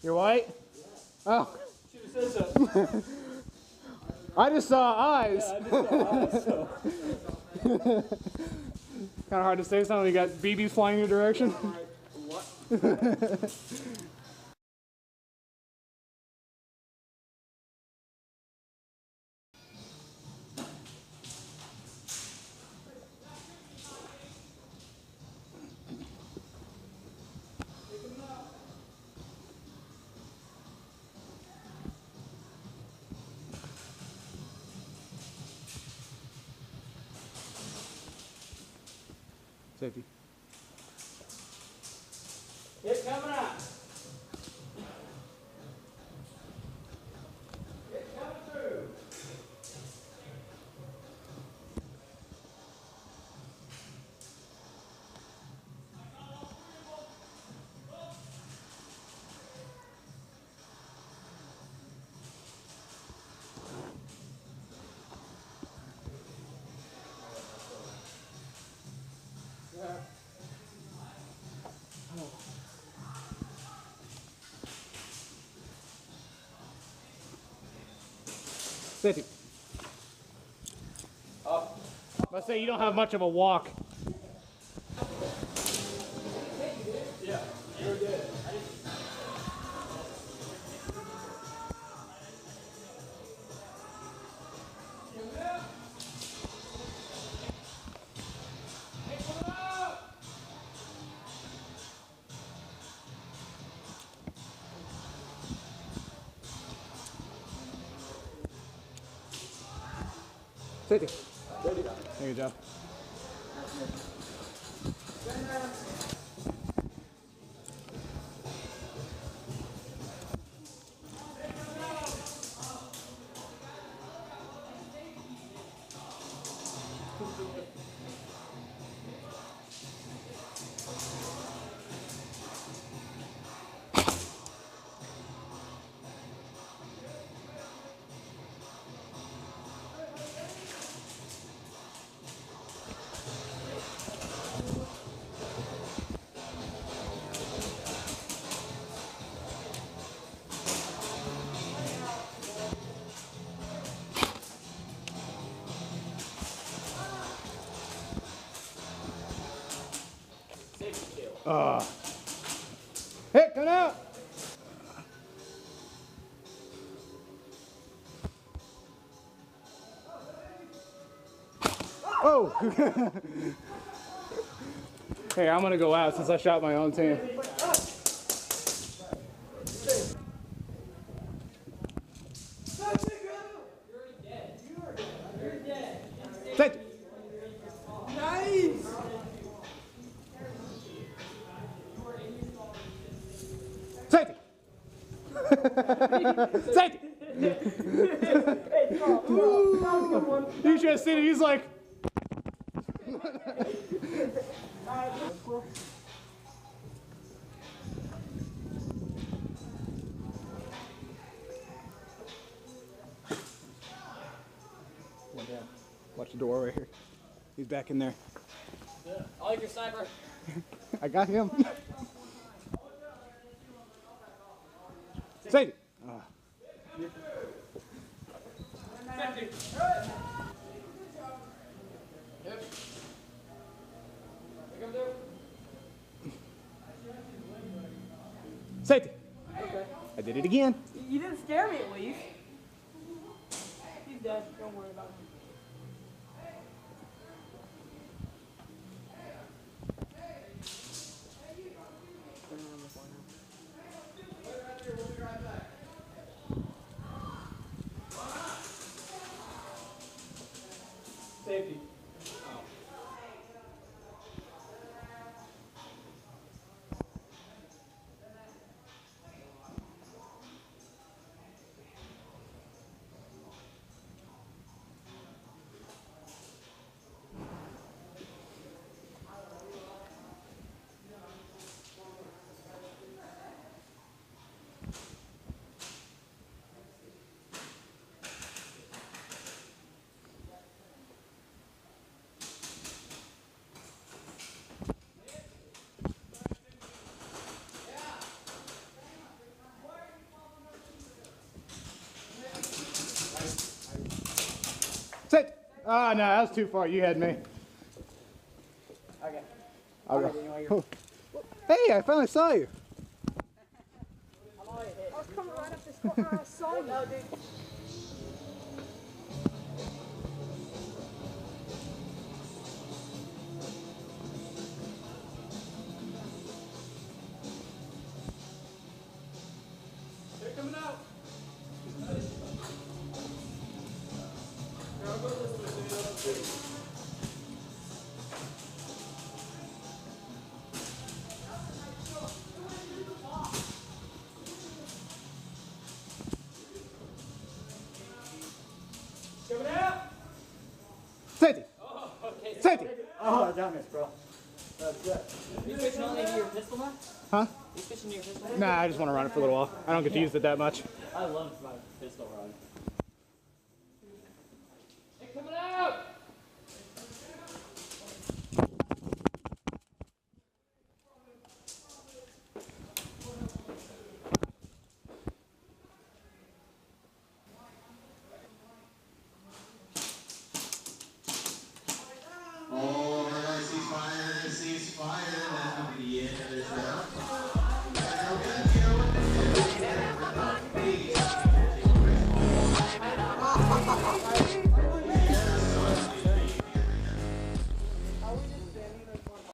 You're white? Oh. Should have said so. I just saw eyes. Yeah, I just saw eyes, so. Kind of hard to say something. You got BBs flying in your direction. What? Safety. Hit coming out. Hit coming through. Safety. Up. Let's say you don't have much of a walk. Yeah, you're good. Safety. Good job. Safety kill. Hey, come out! Oh! Hey, I'm gonna go out since I shot my own team. Safety. Nice! Safety. Safety. Hey, Tom, good one. You should have seen it. He's like. Watch the door right here. He's back in there. Yeah. I like your sniper. I got him. Safety. Safety. Yep. Come through. Safety. Okay. I did it again. You didn't scare me at least. He's dead. Don't worry about him. Safety. Safety. Oh, no, that was too far. You had me. Okay. I'll Alright, go. then, while you're- Hey, I finally saw you. I'm already hit. I was coming right up this corner. I saw you. No, dude. They're coming out. Coming out. Safety. Okay. Safety. Oh, I got this, bro. You switching only to your pistol now? Huh? You switching to your pistol? Nah, I just want to run it for a little while. I don't get to use it that much. I love my pistol run. Hey, coming out! Oh, ceasefire, ceasefire, that would be the end of this round.